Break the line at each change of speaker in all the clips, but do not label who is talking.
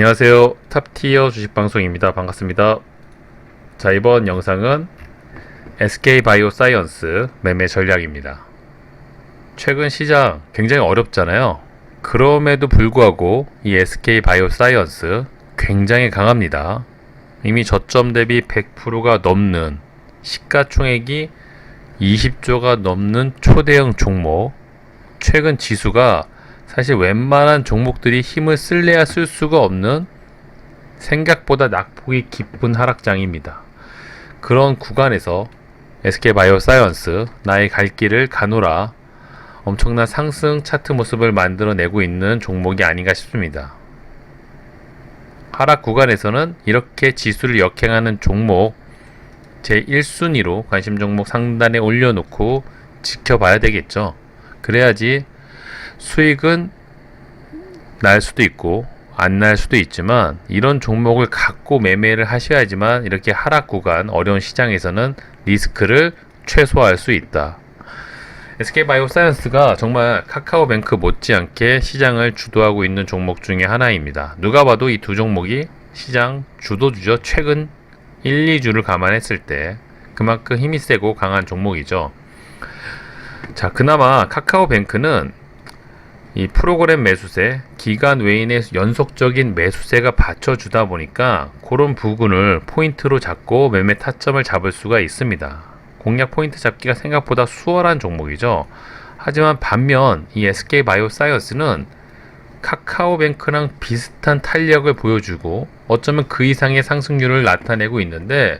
안녕하세요. 탑티어 주식방송입니다. 반갑습니다. 자, 이번 영상은 SK바이오사이언스 매매 전략입니다. 최근 시장 굉장히 어렵잖아요. 그럼에도 불구하고 이 SK바이오사이언스 굉장히 강합니다. 이미 저점 대비 100%가 넘는 시가총액이 20조가 넘는 초대형 종목, 최근 지수가 사실 웬만한 종목들이 힘을 쓸래야 쓸 수가 없는 생각보다 낙폭이 깊은 하락장입니다. 그런 구간에서 SK바이오사이언스 나의 갈 길을 가노라 엄청난 상승 차트 모습을 만들어내고 있는 종목이 아닌가 싶습니다. 하락 구간에서는 이렇게 지수를 역행하는 종목 제1순위로 관심 종목 상단에 올려놓고 지켜봐야 되겠죠. 그래야지 수익은 날 수도 있고 안 날 수도 있지만 이런 종목을 갖고 매매를 하셔야지만 이렇게 하락 구간 어려운 시장에서는 리스크를 최소화할 수 있다. SK바이오사이언스가 정말 카카오뱅크 못지않게 시장을 주도하고 있는 종목 중에 하나입니다. 누가 봐도 이 두 종목이 시장 주도주죠. 최근 1, 2주를 감안했을 때 그만큼 힘이 세고 강한 종목이죠. 자, 그나마 카카오뱅크는 이 프로그램 매수세, 기간 외인의 연속적인 매수세가 받쳐주다 보니까 그런 부분을 포인트로 잡고 매매 타점을 잡을 수가 있습니다. 공략 포인트 잡기가 생각보다 수월한 종목이죠. 하지만 반면 이 SK바이오사이언스는 카카오뱅크랑 비슷한 탄력을 보여주고 어쩌면 그 이상의 상승률을 나타내고 있는데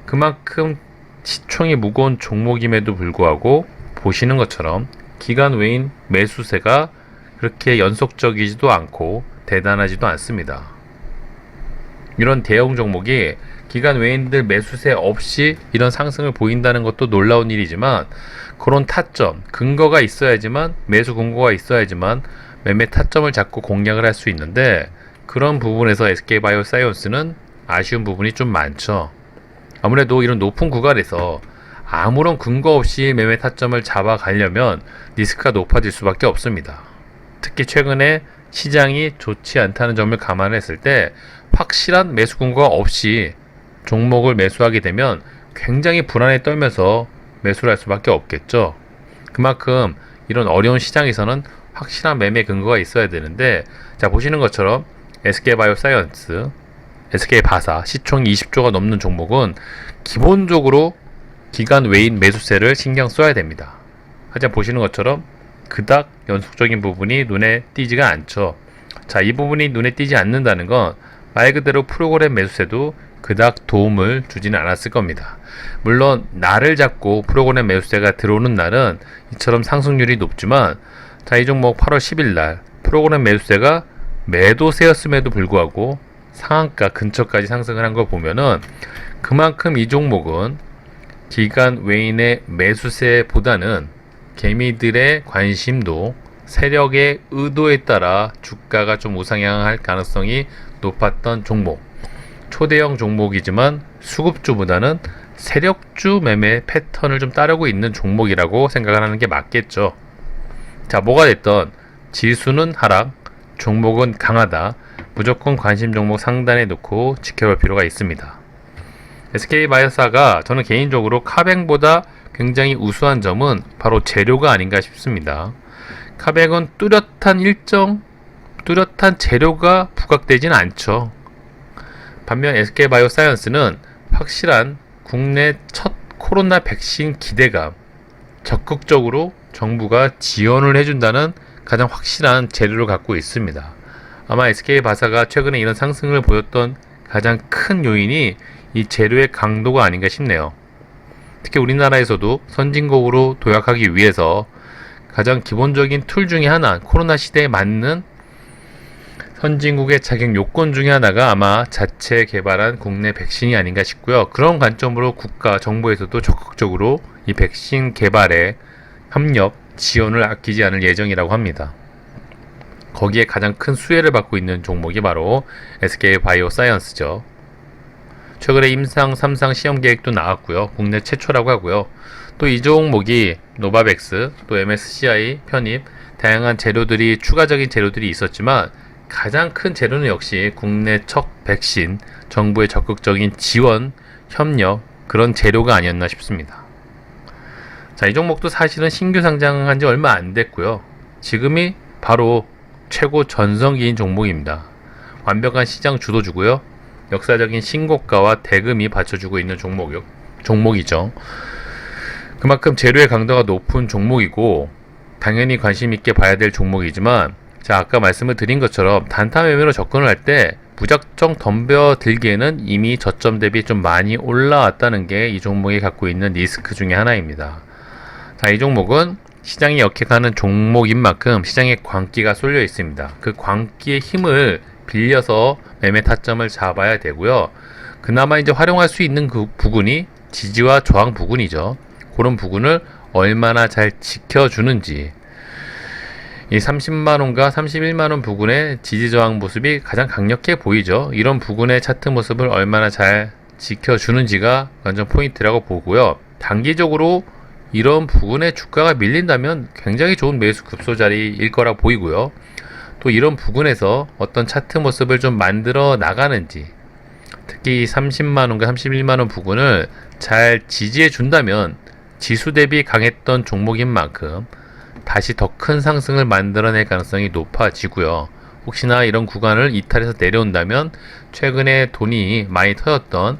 그만큼 시총이 무거운 종목임에도 불구하고 보시는 것처럼 기간 외인 매수세가 그렇게 연속적이지도 않고 대단하지도 않습니다. 이런 대형 종목이 기간 외인들 매수세 없이 이런 상승을 보인다는 것도 놀라운 일이지만 그런 타점, 근거가 있어야지만 매수 근거가 있어야지만 매매 타점을 잡고 공략을 할 수 있는데 그런 부분에서 SK바이오사이언스는 아쉬운 부분이 좀 많죠. 아무래도 이런 높은 구간에서 아무런 근거 없이 매매 타점을 잡아가려면 리스크가 높아질 수밖에 없습니다. 특히 최근에 시장이 좋지 않다는 점을 감안했을 때 확실한 매수 근거가 없이 종목을 매수하게 되면 굉장히 불안에 떨면서 매수를 할 수밖에 없겠죠. 그만큼 이런 어려운 시장에서는 확실한 매매 근거가 있어야 되는데, 자, 보시는 것처럼 SK바이오사이언스, SK바사 시총 20조가 넘는 종목은 기본적으로 기간 외인 매수세를 신경 써야 됩니다. 하지만 보시는 것처럼 그닥 연속적인 부분이 눈에 띄지가 않죠. 자, 이 부분이 눈에 띄지 않는다는 건 말 그대로 프로그램 매수세도 그닥 도움을 주지는 않았을 겁니다. 물론 날을 잡고 프로그램 매수세가 들어오는 날은 이처럼 상승률이 높지만, 자, 이 종목 8월 10일 날 프로그램 매수세가 매도세였음에도 불구하고 상한가 근처까지 상승을 한 거 보면은 그만큼 이 종목은 기간 외인의 매수세보다는 개미들의 관심도 세력의 의도에 따라 주가가 좀 우상향할 가능성이 높았던 종목, 초대형 종목이지만 수급주보다는 세력주 매매 패턴을 좀 따르고 있는 종목이라고 생각을 하는 게 맞겠죠. 자, 뭐가 됐던 지수는 하락, 종목은 강하다, 무조건 관심 종목 상단에 놓고 지켜볼 필요가 있습니다. SK바이오사가 저는 개인적으로 카뱅보다 굉장히 우수한 점은 바로 재료가 아닌가 싶습니다. 카뱅은 뚜렷한 재료가 부각되진 않죠. 반면 SK바이오사이언스는 확실한 국내 첫 코로나 백신 기대감, 적극적으로 정부가 지원을 해준다는 가장 확실한 재료를 갖고 있습니다. 아마 SK바사가 최근에 이런 상승을 보였던 가장 큰 요인이 이 재료의 강도가 아닌가 싶네요. 특히 우리나라에서도 선진국으로 도약하기 위해서 가장 기본적인 툴 중에 하나, 코로나 시대에 맞는 선진국의 자격 요건 중에 하나가 아마 자체 개발한 국내 백신이 아닌가 싶고요. 그런 관점으로 국가, 정부에서도 적극적으로 이 백신 개발에 협력, 지원을 아끼지 않을 예정이라고 합니다. 거기에 가장 큰 수혜를 받고 있는 종목이 바로 SK바이오사이언스죠. 최근에 임상 3상 시험 계획도 나왔고요. 국내 최초라고 하고요. 또 이 종목이 노바백스, 또 MSCI 편입, 다양한 재료들이 추가적인 재료들이 있었지만 가장 큰 재료는 역시 국내 척 백신, 정부의 적극적인 지원, 협력, 그런 재료가 아니었나 싶습니다. 자, 이 종목도 사실은 신규 상장한 지 얼마 안 됐고요. 지금이 바로 최고 전성기인 종목입니다. 완벽한 시장 주도주고요. 역사적인 신고가와 대금이 받쳐주고 있는 종목이죠. 그만큼 재료의 강도가 높은 종목이고 당연히 관심 있게 봐야 될 종목이지만, 자, 아까 말씀을 드린 것처럼 단타 매매로 접근을 할 때 무작정 덤벼들기에는 이미 저점 대비 좀 많이 올라왔다는 게 이 종목이 갖고 있는 리스크 중에 하나입니다. 자, 이 종목은 시장이 역행하는 종목인 만큼 시장에 광기가 쏠려 있습니다. 그 광기의 힘을 빌려서 매매 타점을 잡아야 되고요. 그나마 이제 활용할 수 있는 그 부분이 지지와 저항 부분이죠. 그런 부분을 얼마나 잘 지켜주는지, 이 30만원과 31만원 부근의 지지저항 모습이 가장 강력해 보이죠. 이런 부근의 차트 모습을 얼마나 잘 지켜주는지가 완전 포인트라고 보고요. 단기적으로 이런 부근에 주가가 밀린다면 굉장히 좋은 매수 급소 자리일 거라 보이고요. 또 이런 부근에서 어떤 차트 모습을 좀 만들어 나가는지, 특히 30만원과 31만원 부근을 잘 지지해 준다면 지수 대비 강했던 종목인 만큼 다시 더 큰 상승을 만들어낼 가능성이 높아지고요. 혹시나 이런 구간을 이탈해서 내려온다면 최근에 돈이 많이 터졌던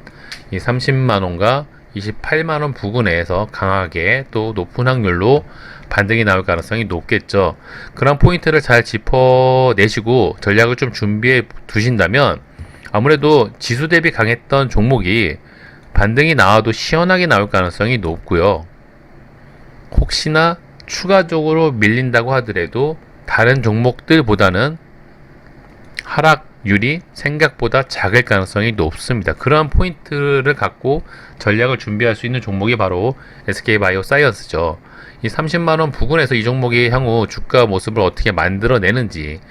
이 30만원과 28만원 부근에서 강하게 또 높은 확률로 반등이 나올 가능성이 높겠죠. 그런 포인트를 잘 짚어내시고 전략을 좀 준비해 두신다면 아무래도 지수 대비 강했던 종목이 반등이 나와도 시원하게 나올 가능성이 높고요. 혹시나 추가적으로 밀린다고 하더라도 다른 종목들보다는 하락률이 생각보다 작을 가능성이 높습니다. 그러한 포인트를 갖고 전략을 준비할 수 있는 종목이 바로 SK바이오사이언스죠. 이 30만원 부근에서 이 종목이 향후 주가 모습을 어떻게 만들어내는지,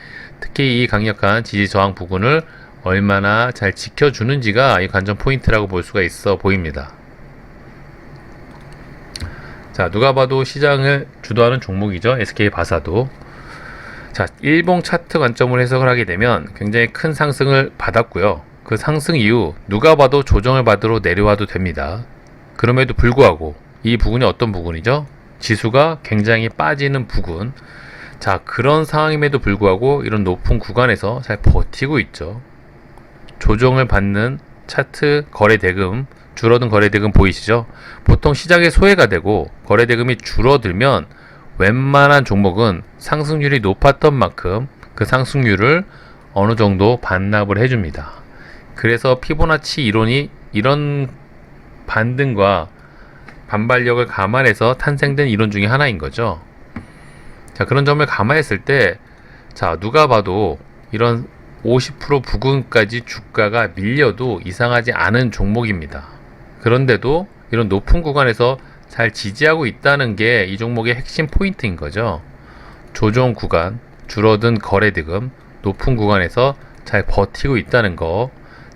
특히 이 강력한 지지저항 부근을 얼마나 잘 지켜주는지가 이 관전 포인트라고 볼 수가 있어 보입니다. 자, 누가 봐도 시장을 주도하는 종목이죠. SK바사도. 자, 일봉 차트 관점으로 해석을 하게 되면 굉장히 큰 상승을 받았고요. 그 상승 이후 누가 봐도 조정을 받으러 내려와도 됩니다. 그럼에도 불구하고 이 부분이 어떤 부분이죠? 지수가 굉장히 빠지는 부분. 자, 그런 상황임에도 불구하고 이런 높은 구간에서 잘 버티고 있죠. 조정을 받는 차트 거래대금, 줄어든 거래대금 보이시죠? 보통 시장에 소외가 되고 거래대금이 줄어들면 웬만한 종목은 상승률이 높았던 만큼 그 상승률을 어느 정도 반납을 해줍니다. 그래서 피보나치 이론이 이런 반등과 반발력을 감안해서 탄생된 이론 중에 하나인 거죠. 자, 그런 점을 감안했을 때, 자, 누가 봐도 이런 50% 부근까지 주가가 밀려도 이상하지 않은 종목입니다. 그런데도 이런 높은 구간에서 잘 지지하고 있다는 게 이 종목의 핵심 포인트인 거죠. 조정 구간, 줄어든 거래대금, 높은 구간에서 잘 버티고 있다는 거,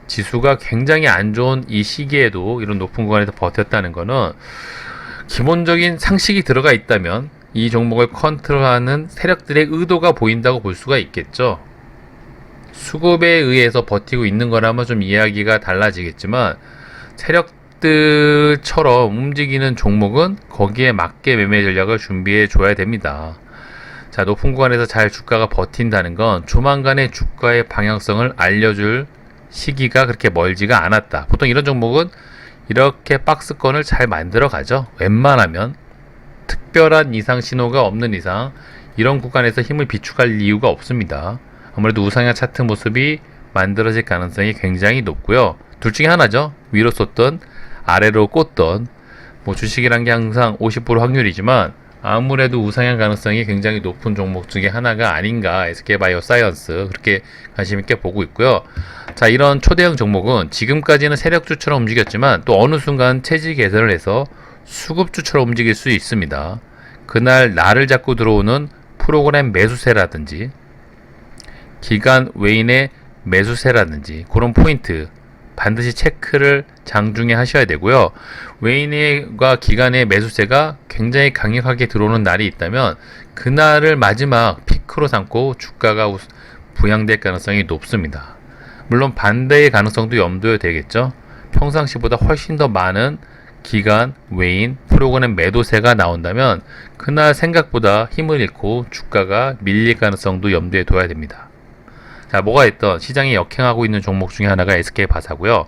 지수가 굉장히 안 좋은 이 시기에도 이런 높은 구간에서 버텼다는 거는 기본적인 상식이 들어가 있다면 이 종목을 컨트롤하는 세력들의 의도가 보인다고 볼 수가 있겠죠. 수급에 의해서 버티고 있는 거라면 좀 이야기가 달라지겠지만, 세력들처럼 움직이는 종목은 거기에 맞게 매매 전략을 준비해 줘야 됩니다. 자, 높은 구간에서 잘 주가가 버틴다는 건 조만간의 주가의 방향성을 알려줄 시기가 그렇게 멀지가 않았다. 보통 이런 종목은 이렇게 박스권을 잘 만들어 가죠. 웬만하면 특별한 이상 신호가 없는 이상 이런 구간에서 힘을 비축할 이유가 없습니다. 아무래도 우상향 차트 모습이 만들어질 가능성이 굉장히 높고요. 둘 중에 하나죠. 위로 쏟던 아래로 꽂던, 뭐 주식이란 게 항상 50% 확률이지만 아무래도 우상향 가능성이 굉장히 높은 종목 중에 하나가 아닌가, SK바이오사이언스 그렇게 관심 있게 보고 있고요. 자, 이런 초대형 종목은 지금까지는 세력주처럼 움직였지만 또 어느 순간 체질 개선을 해서 수급주처럼 움직일 수 있습니다. 그날 날을 잡고 들어오는 프로그램 매수세라든지 기간 외인의 매수세라든지 그런 포인트 반드시 체크를 장중에 하셔야 되고요. 외인과 기간의 매수세가 굉장히 강력하게 들어오는 날이 있다면 그날을 마지막 피크로 삼고 주가가 부양될 가능성이 높습니다. 물론 반대의 가능성도 염두에 되겠죠. 평상시보다 훨씬 더 많은 기간 외인 프로그램 매도세가 나온다면 그날 생각보다 힘을 잃고 주가가 밀릴 가능성도 염두에 둬야 됩니다. 자, 뭐가 있던 시장이 역행하고 있는 종목 중에 하나가 SK바사고요.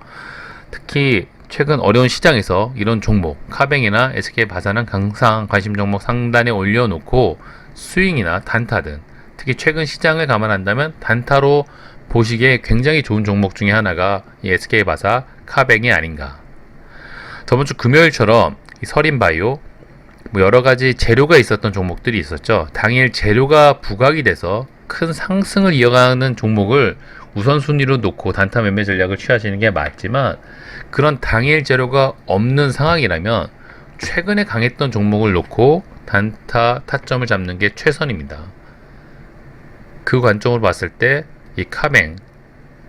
특히 최근 어려운 시장에서 이런 종목 카뱅이나 SK바사는 항상 관심 종목 상단에 올려놓고 스윙이나 단타 등 특히 최근 시장을 감안한다면 단타로 보시기에 굉장히 좋은 종목 중에 하나가 이 SK바사 카뱅이 아닌가. 저번주 금요일처럼 이 서린바이오 여러가지 재료가 있었던 종목들이 있었죠. 당일 재료가 부각이 돼서 큰 상승을 이어가는 종목을 우선순위로 놓고 단타 매매 전략을 취하시는 게 맞지만 그런 당일 재료가 없는 상황이라면 최근에 강했던 종목을 놓고 단타 타점을 잡는 게 최선입니다. 그 관점으로 봤을 때 이 카뱅,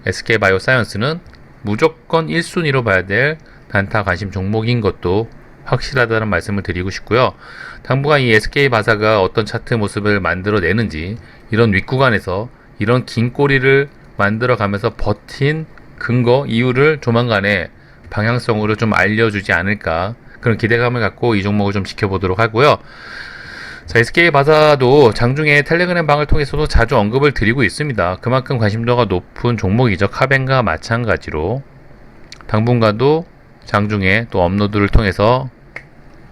SK바이오사이언스는 무조건 1순위로 봐야 될 단타 관심 종목인 것도 확실하다는 말씀을 드리고 싶고요. 당분간 이 SK바사가 어떤 차트 모습을 만들어내는지 이런 윗구간에서 이런 긴 꼬리를 만들어가면서 버틴 근거, 이유를 조만간에 방향성으로 좀 알려주지 않을까 그런 기대감을 갖고 이 종목을 좀 지켜보도록 하고요. 자, SK바사도 장중에 텔레그램 방을 통해서도 자주 언급을 드리고 있습니다. 그만큼 관심도가 높은 종목이죠. 카뱅과 마찬가지로 당분간도 장중에 또 업로드를 통해서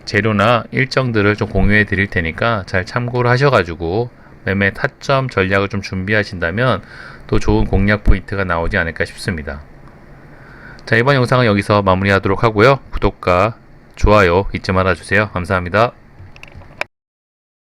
재료나 일정들을 좀 공유해 드릴 테니까 잘 참고를 하셔가지고 매매 타점 전략을 좀 준비하신다면 또 좋은 공략 포인트가 나오지 않을까 싶습니다. 자, 이번 영상은 여기서 마무리하도록 하고요. 구독과 좋아요 잊지 말아주세요. 감사합니다.